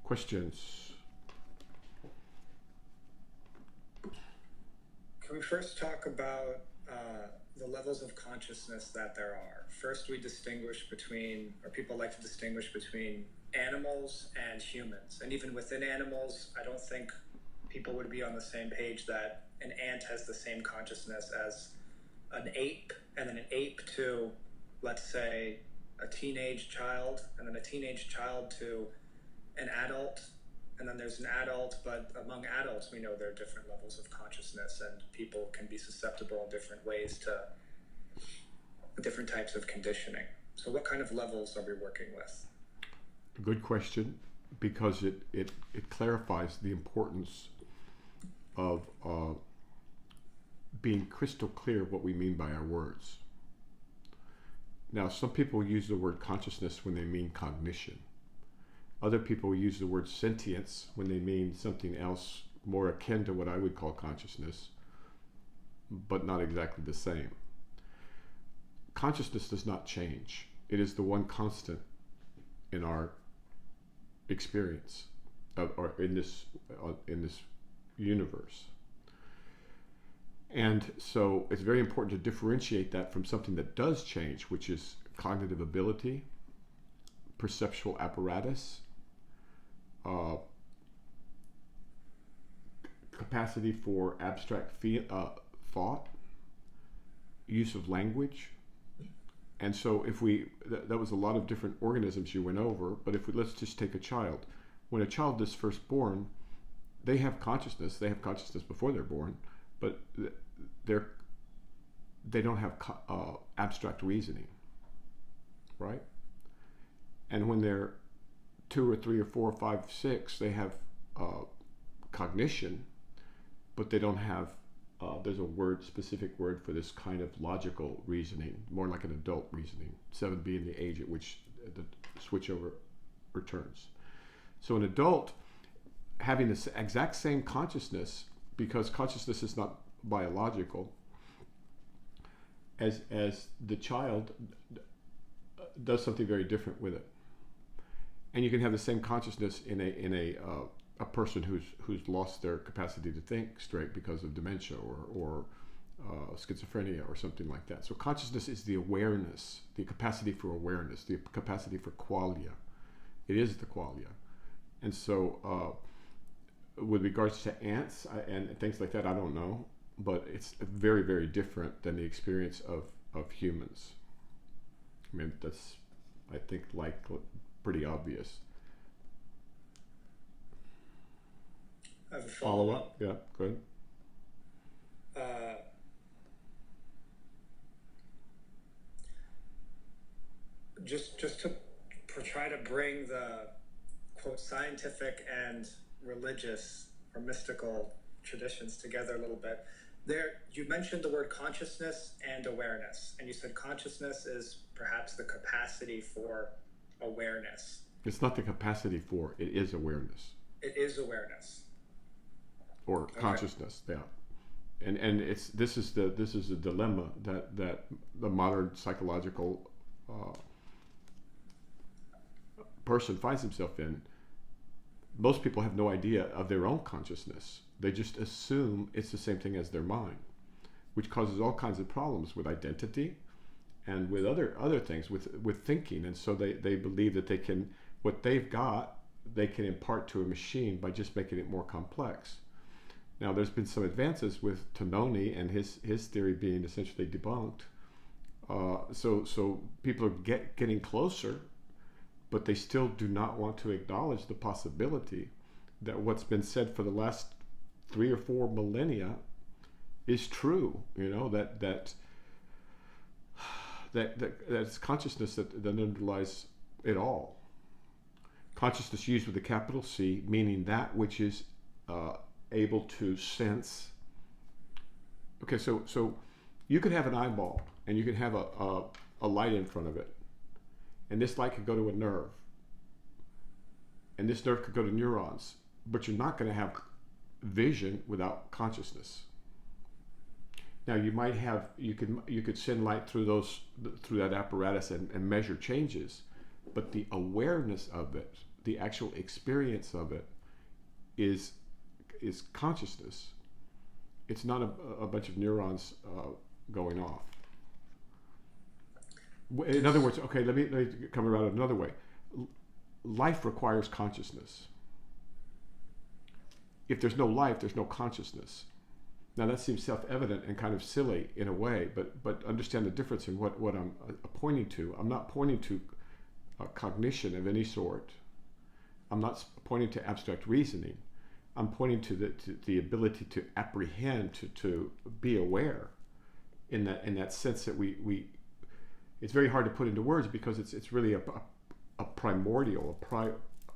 Questions? Can we first talk about the levels of consciousness that there are? First, we distinguish between, or people like to distinguish between animals and humans. And even within animals, I don't think people would be on the same page that an ant has the same consciousness as an ape, and then an ape to, let's say, a teenage child, and then a teenage child to an adult, and then there's an adult, but among adults we know there are different levels of consciousness, and people can be susceptible in different ways to different types of conditioning. So what kind of levels are we working with? Good question, because it clarifies the importance of being crystal clear what we mean by our words. Now, some people use the word consciousness when they mean cognition. Other people use the word sentience when they mean something else more akin to what I would call consciousness, but not exactly the same. Consciousness does not change. It is the one constant in our experience, or in this universe. And so it's very important to differentiate that from something that does change, which is cognitive ability, perceptual apparatus, capacity for abstract thought, use of language. And so if that was a lot of different organisms you went over, but let's just take a child. When a child is first born, they have consciousness before they're born, but they don't have abstract reasoning, right? And when they're 2 or 3 or 4 or 5, 6, they have cognition, but they don't have, there's a specific word for this kind of logical reasoning, more like an adult reasoning, 7 being the age at which the switchover returns. So an adult having the exact same consciousness, because consciousness is not biological, as the child does something very different with it. And you can have the same consciousness in a person who's lost their capacity to think straight because of dementia or schizophrenia or something like that. So consciousness is the awareness, the capacity for awareness, the capacity for qualia. It is the qualia. And so with regards to ants and things like that, I don't know, but it's very, very different than the experience of humans. I mean, that's, I think, like pretty obvious. I have a follow-up. Yeah, go ahead. Just to try to bring the quote scientific and religious or mystical traditions together a little bit. There, you mentioned the word consciousness and awareness, and you said consciousness is perhaps the capacity for awareness. It's not the capacity for, it is awareness. It is awareness. Or consciousness, yeah. And this is a dilemma that the modern psychological person finds himself in. Most people have no idea of their own consciousness. They just assume it's the same thing as their mind, which causes all kinds of problems with identity and with other things, with thinking. And so they believe that they can, what they've got, they can impart to a machine by just making it more complex. Now, there's been some advances with Tononi and his theory being essentially debunked. So people are getting closer, but they still do not want to acknowledge the possibility that what's been said for the last 3 or 4 millennia is true. You know, that's consciousness that underlies it all. Consciousness used with a capital C, meaning that which is able to sense. Okay, so you could have an eyeball and you could have a light in front of it, and this light could go to a nerve, and this nerve could go to neurons, but you're not going to have vision without consciousness. Now you might have, you could send light through that apparatus and measure changes, but the awareness of it, the actual experience of it is consciousness. It's not a bunch of neurons going off. In other words, okay, let me come around it another way. Life requires consciousness. If there's no life, there's no consciousness. Now that seems self-evident and kind of silly in a way, but understand the difference in what I'm pointing to. I'm not pointing to cognition of any sort. I'm not pointing to abstract reasoning. I'm pointing to the ability to apprehend, to be aware, in that sense that we. It's very hard to put into words because it's really a primordial,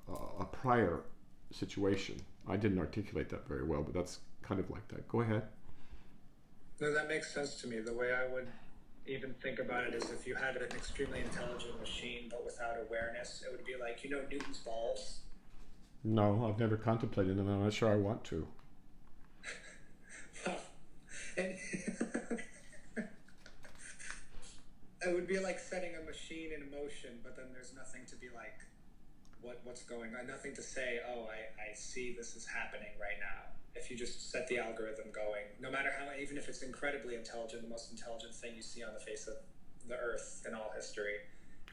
a prior situation. I didn't articulate that very well, but that's kind of like that. Go ahead. No, that makes sense to me. The way I would even think about it is if you had an extremely intelligent machine but without awareness, it would be like, Newton's balls. No, I've never contemplated them, and I'm not sure I want to. And it would be like setting a machine in motion, but then there's nothing to be like, what's going on? Nothing to say, oh, I see this is happening right now. If you just set the algorithm going, no matter how, even if it's incredibly intelligent, the most intelligent thing you see on the face of the earth in all history.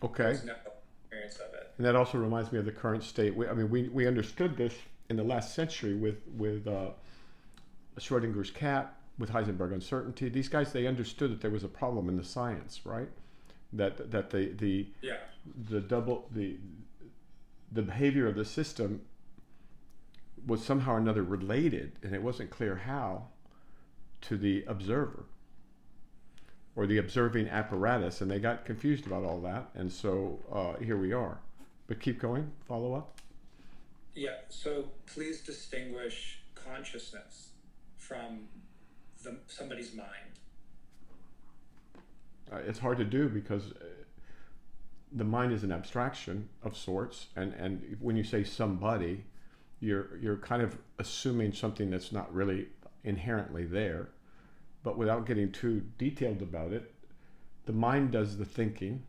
Okay. There's no experience of it. And that also reminds me of the current state. We understood this in the last century with Schrodinger's cat, with Heisenberg uncertainty. These guys, they understood that there was a problem in the science, right? That the behavior of the system was somehow or another related, and it wasn't clear how, to the observer or the observing apparatus, and they got confused about all that, and so here we are. But keep going, follow up. Yeah, so please distinguish consciousness from somebody's mind. It's hard to do because the mind is an abstraction of sorts, and when you say somebody, you're kind of assuming something that's not really inherently there. But without getting too detailed about it, the mind does the thinking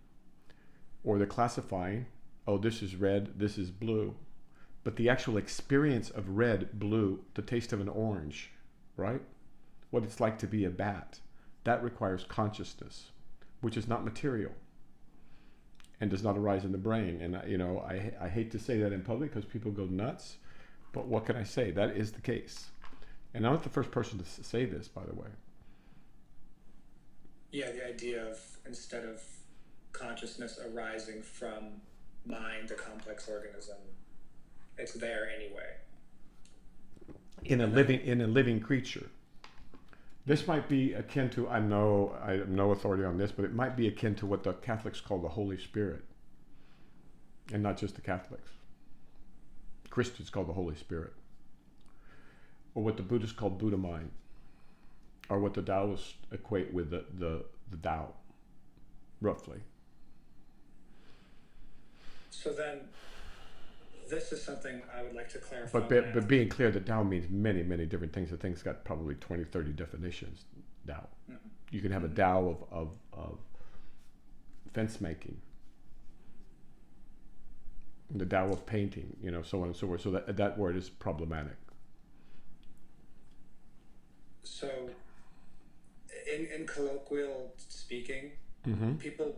or the classifying. Oh, this is red, this is blue. But the actual experience of red, blue, the taste of an orange, right? What it's like to be a bat, that requires consciousness, which is not material and does not arise in the brain. And I hate to say that in public because people go nuts, but what can I say? That is the case. And I'm not the first person to say this, by the way. Yeah, the idea of, instead of consciousness arising from mind, a complex organism, it's there anyway. In a living creature. This might be akin to, I have no authority on this, but it might be akin to what the Catholics call the Holy Spirit. And not just the Catholics. Christians call the Holy Spirit. Or what the Buddhists call Buddha mind. Or what the Taoists equate with the Tao, roughly. So then, this is something I would like to clarify. But being clear that Tao means many, many different things. The thing's got probably 20, 30 definitions, Tao. Mm-hmm. You can have a Tao of fence making. The Tao of painting, so on and so forth. So that word is problematic. So, in colloquial speaking, mm-hmm. people,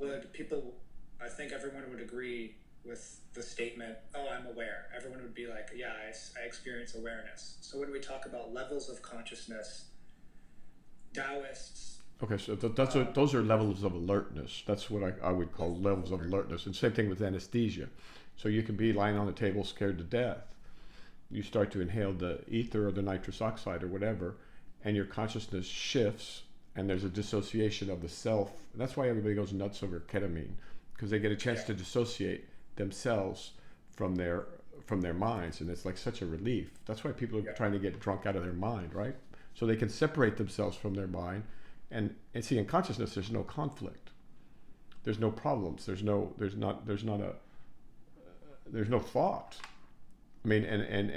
I think everyone would agree with the statement, oh, I'm aware. Everyone would be like, yeah, I experience awareness. So when we talk about levels of consciousness, Taoists... Okay, so those are levels of alertness. That's what I would call levels of alertness. And same thing with anesthesia. So you can be lying on the table scared to death. You start to inhale the ether or the nitrous oxide or whatever, and your consciousness shifts, and there's a dissociation of the self. That's why everybody goes nuts over ketamine, because they get a chance to dissociate themselves from their minds, and it's like such a relief. That's why people are trying to get drunk out of their mind, right? So they can separate themselves from their mind, and see, in consciousness there's no conflict, there's no problems, there's no thought. I mean, and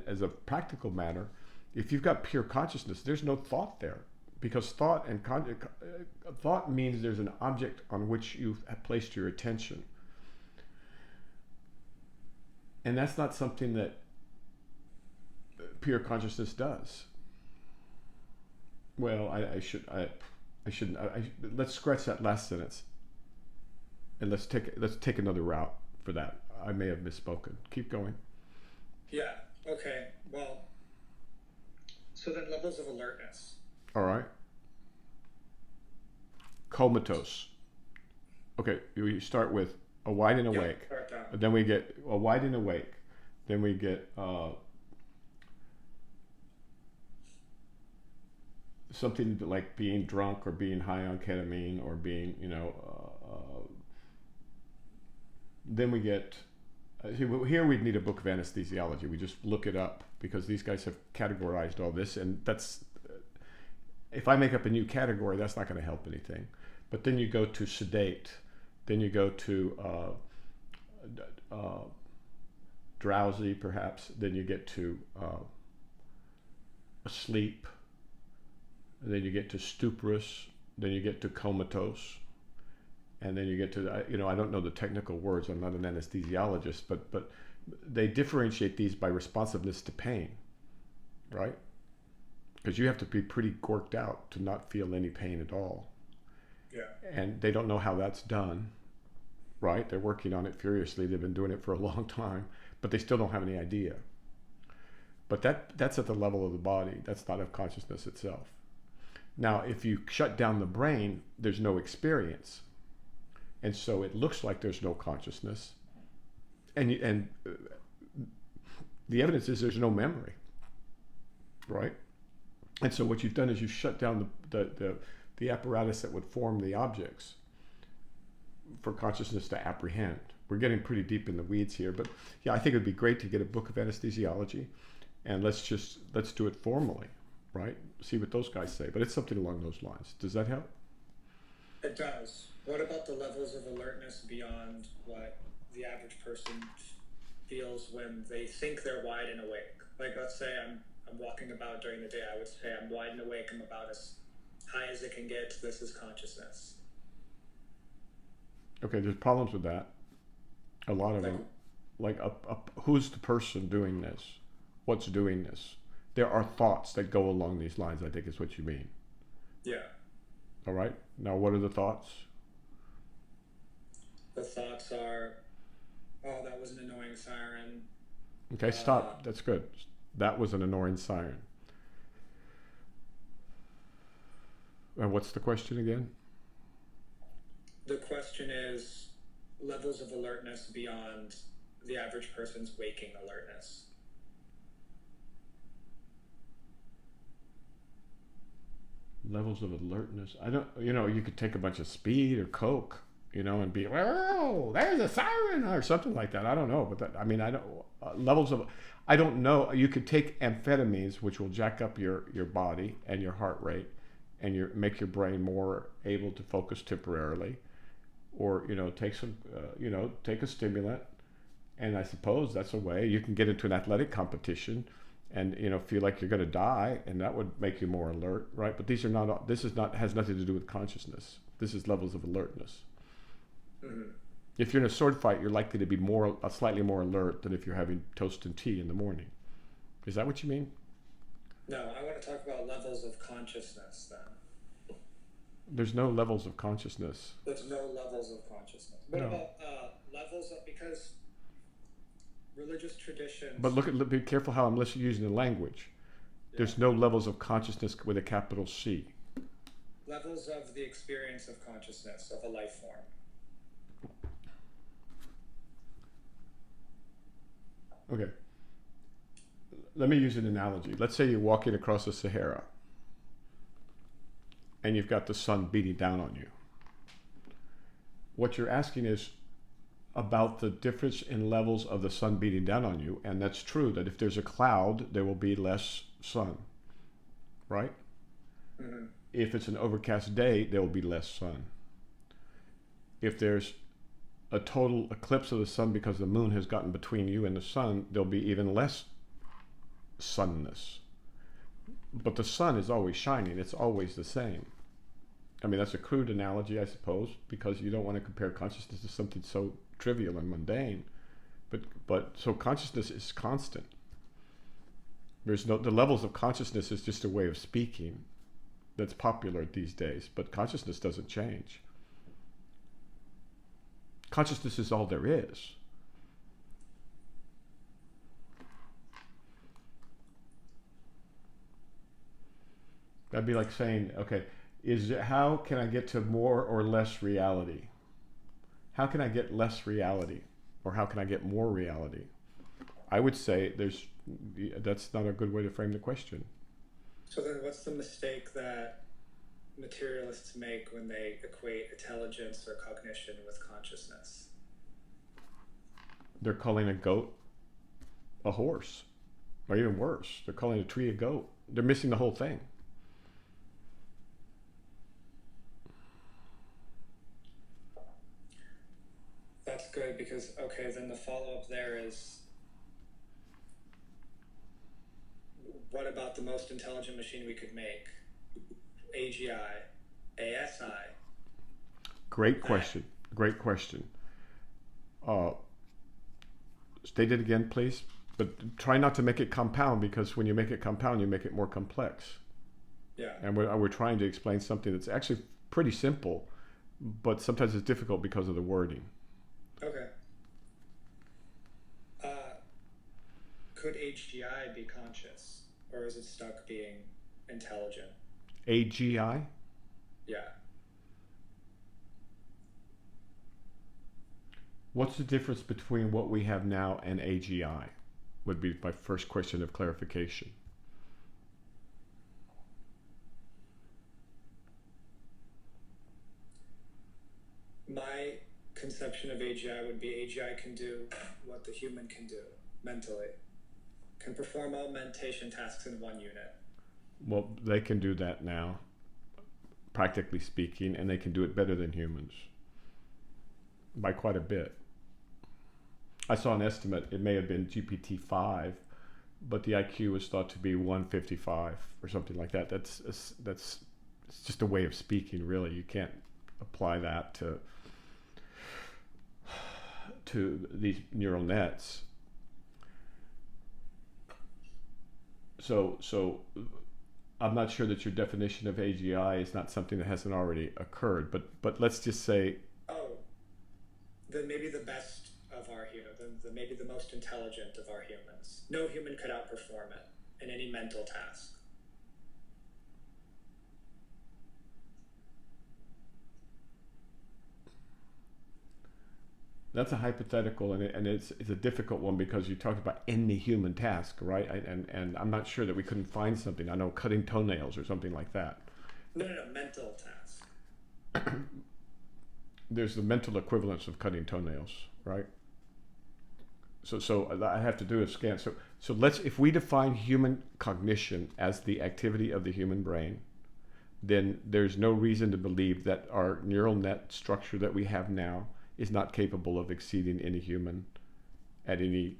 as a practical matter, if you've got pure consciousness, there's no thought there, because thought means there's an object on which you've placed your attention. And that's not something that pure consciousness does. Well, I shouldn't. Let's scratch that last sentence, and let's take another route for that. I may have misspoken. Keep going. Yeah. Okay. Well, so then levels of alertness. All right. Comatose. Okay, we start with a wide and awake. Then we get a wide and awake. Then we get something like being drunk or being high on ketamine or being, then we get, here we'd need a book of anesthesiology. We just look it up because these guys have categorized all this, and that's, if I make up a new category, that's not going to help anything. But then you go to sedate, then you go to drowsy perhaps, then you get to asleep, and then you get to stuporous, then you get to comatose, and then you get to, I don't know the technical words, I'm not an anesthesiologist, but they differentiate these by responsiveness to pain, right? Because you have to be pretty gorked out to not feel any pain at all. Yeah. And they don't know how that's done, right? They're working on it furiously. They've been doing it for a long time, but they still don't have any idea. But that's at the level of the body. That's not of consciousness itself. Now, if you shut down the brain, there's no experience. And so it looks like there's no consciousness. And the evidence is there's no memory, right? And so what you've done is you shut down the apparatus that would form the objects for consciousness to apprehend. We're getting pretty deep in the weeds here, but yeah, I think it would be great to get a book of anesthesiology, and let's do it formally, right? See what those guys say, but it's something along those lines. Does that help? It does. What about the levels of alertness beyond what the average person feels when they think they're wide and awake? Like, let's say I'm walking about during the day, I would say I'm wide and awake, I'm about as high as it can get, this is consciousness. Okay, there's problems with that. A lot of them. Like, who's the person doing this? What's doing this? There are thoughts that go along these lines, I think is what you mean. Yeah. All right. Now, what are the thoughts? The thoughts are, oh, that was an annoying siren. Okay, stop. That's good. That was an annoying siren. And what's the question again? The question is levels of alertness beyond the average person's waking alertness. Levels of alertness. I don't, you could take a bunch of speed or coke, and be, oh, there's a siren or something like that. I don't know, but I don't know. You could take amphetamines, which will jack up your body and your heart rate, and make your brain more able to focus temporarily, or take some, take a stimulant, and I suppose that's a way you can get into an athletic competition, and feel like you're going to die, and that would make you more alert, right? But has nothing to do with consciousness. This is levels of alertness. Mm-hmm. If you're in a sword fight, you're likely to be slightly more alert than if you're having toast and tea in the morning. Is that what you mean? No, I want to talk about levels of consciousness then. There's no levels of consciousness. There's no levels of consciousness. What about levels of, because religious traditions... But be careful how I'm using the language. Yeah. There's no levels of consciousness with a capital C. Levels of the experience of consciousness of a life form. Okay. Let me use an analogy. Let's say you're walking across the Sahara and you've got the sun beating down on you. What you're asking is about the difference in levels of the sun beating down on you, and that's true that if there's a cloud, there will be less sun, right? Mm-hmm. If it's an overcast day, there will be less sun. If there's a total eclipse of the sun because the moon has gotten between you and the sun, there'll be even less sunness. But the sun is always shining. It's always the same. I mean, that's a crude analogy, I suppose, because you don't want to compare consciousness to something so trivial and mundane. But so consciousness is constant. There's no, the levels of consciousness is just a way of speaking that's popular these days, but consciousness doesn't change. Consciousness is all there is. That'd be like saying, okay, how can I get to more or less reality? How can I get less reality? Or how can I get more reality? I would say that's not a good way to frame the question. So then what's the mistake that materialists make when they equate intelligence or cognition with consciousness? They're calling a goat a horse. Or even worse, they're calling a tree a goat. They're missing the whole thing. That's good, because, okay, then the follow-up there is, what about the most intelligent machine we could make? AGI, ASI. Great question. Great question. State it again, please. But try not to make it compound, because when you make it compound, you make it more complex. Yeah. And we're trying to explain something that's actually pretty simple, but sometimes it's difficult because of the wording. Okay. Could AGI be conscious, or is it stuck being intelligent? AGI? Yeah. What's the difference between what we have now and AGI? Would be my first question of clarification. My conception of AGI would be AGI can do what the human can do mentally, can perform all mentation tasks in one unit. Well, they can do that now, practically speaking, and they can do it better than humans by quite a bit. I saw an estimate, it may have been GPT-5, but the IQ was thought to be 155 or something like that. That's it's just a way of speaking, really. You can't apply that to these neural nets. So I'm not sure that your definition of AGI is not something that hasn't already occurred, but let's just say, then maybe the best of our humans, maybe the most intelligent of our humans. No human could outperform it in any mental task. that's a hypothetical, and it's a difficult one, because you talked about any human task, right? And I'm not sure that we couldn't find something. I know cutting toenails or something like that. No, mental task. There's the mental equivalence of cutting toenails, right? So I have to do a scan. So if we define human cognition as the activity of the human brain, then there's no reason to believe that our neural net structure that we have now is not capable of exceeding any human at any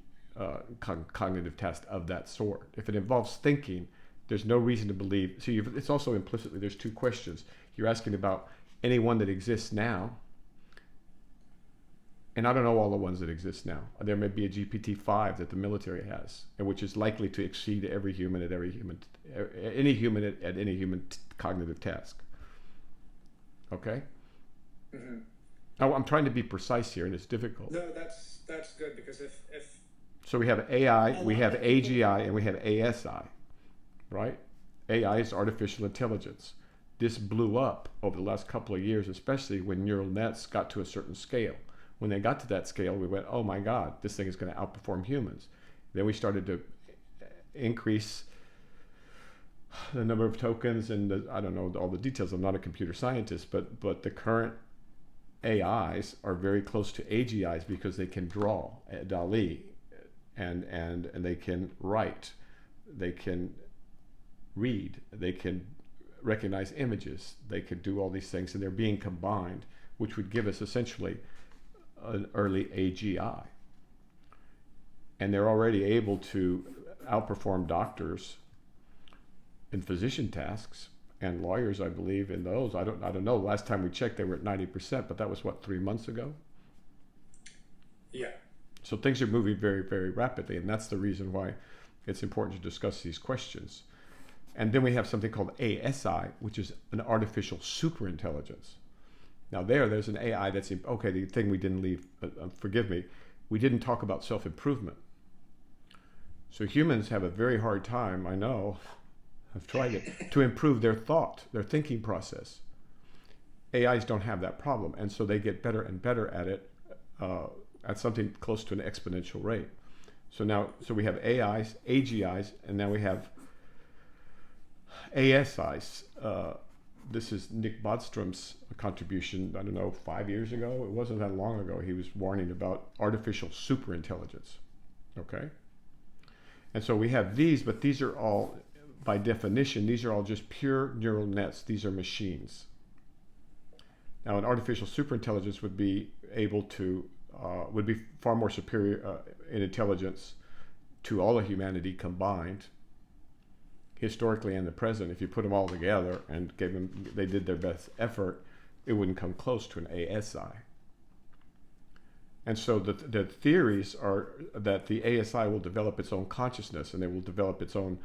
cognitive test of that sort. If it involves thinking, there's no reason to believe. So it's also implicitly, there's two questions. You're asking about any one that exists now, and I don't know all the ones that exist now. There may be a GPT-5 that the military has, and which is likely to exceed any human at any human cognitive task. Okay? Mm-hmm. Now, I'm trying to be precise here, and it's difficult. No, that's good, because if so we have AI, we have AGI, and we have ASI, right? AI is artificial intelligence. This blew up over the last couple of years, especially when neural nets got to a certain scale. When they got to that scale, we went, oh my God, this thing is going to outperform humans. Then we started to increase the number of tokens, and I don't know all the details. I'm not a computer scientist, but the current AIs are very close to AGIs because they can draw, DALL-E, and they can write, they can read, they can recognize images, they can do all these things, and they're being combined, which would give us essentially an early AGI. And they're already able to outperform doctors in physician tasks and lawyers, I believe, in those. I don't know. Last time we checked, they were at 90%, but that was what, 3 months ago? Yeah. So things are moving very, very rapidly, and that's the reason why it's important to discuss these questions. And then we have something called ASI, which is an artificial superintelligence. Now there's an AI that's, okay, the thing we didn't leave, forgive me, we didn't talk about self-improvement. So humans have a very hard time, I know, I've tried it, to improve their thought, their thinking process. AIs don't have that problem, and so they get better and better at it at something close to an exponential rate. So we have AIs, AGIs, and now we have ASIs. This is Nick Bodstrom's contribution, I don't know, 5 years ago. It wasn't that long ago. He was warning about artificial superintelligence. Okay? And so we have these, but these are all, by definition, these are all just pure neural nets. These are machines. Now, an artificial superintelligence would be able to, would be far more superior in intelligence to all of humanity combined, historically and the present. If you put them all together and gave them, they did their best effort, it wouldn't come close to an ASI. And so the theories are that the ASI will develop its own consciousness, and it will develop its own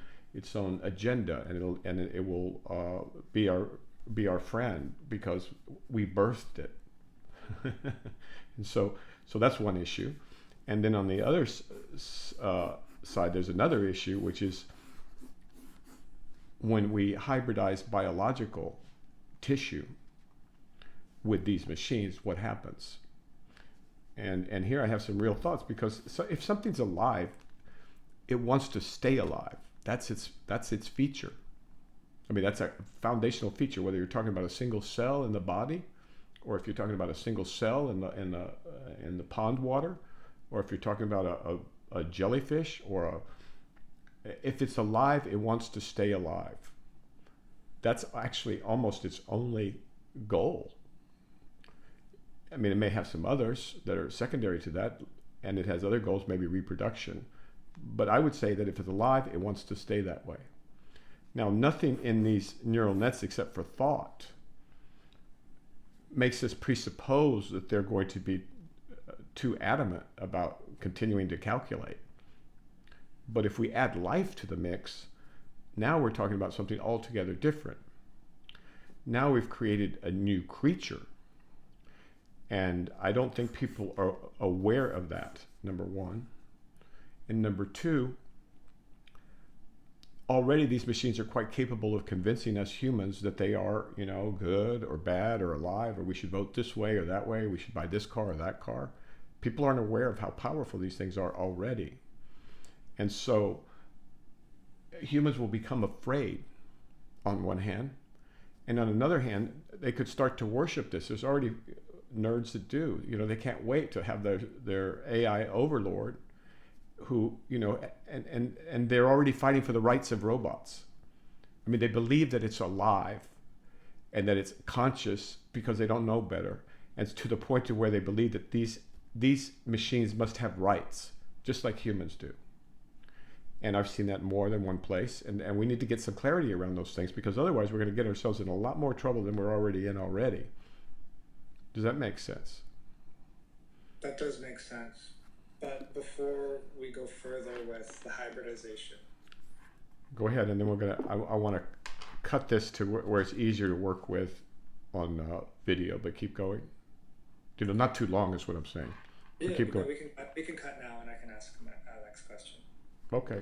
agenda, and it will be our friend because we birthed it. And so that's one issue. And then on the other side, there's another issue, which is when we hybridize biological tissue with these machines, what happens? And here I have some real thoughts, because if something's alive, it wants to stay alive. That's its feature. I mean, that's a foundational feature, whether you're talking about a single cell in the body, or if you're talking about a single cell in the pond water, or if you're talking about a jellyfish, if it's alive, it wants to stay alive. That's actually almost its only goal. I mean, it may have some others that are secondary to that, and it has other goals, maybe reproduction. But I would say that if it's alive, it wants to stay that way. Now, nothing in these neural nets except for thought makes us presuppose that they're going to be too adamant about continuing to calculate. But if we add life to the mix, now we're talking about something altogether different. Now we've created a new creature. And I don't think people are aware of that, number one. And number two, already these machines are quite capable of convincing us humans that they are, good or bad or alive, or we should vote this way or that way, we should buy this car or that car. People aren't aware of how powerful these things are already. And so humans will become afraid on one hand, and on another hand, they could start to worship this. There's already nerds that do. They can't wait to have their AI overlord who, and they're already fighting for the rights of robots. I mean, they believe that it's alive and that it's conscious because they don't know better. And it's to the point to where they believe that these machines must have rights, just like humans do. And I've seen that more than one place. And we need to get some clarity around those things, because otherwise we're going to get ourselves in a lot more trouble than we're already in already. Does that make sense? That does make sense. But before we go further with the hybridization. Go ahead, and then I want to cut this to where it's easier to work with on video, but keep going. Not too long is what I'm saying. Yeah, keep going. We can cut now, and I can ask my next question. Okay.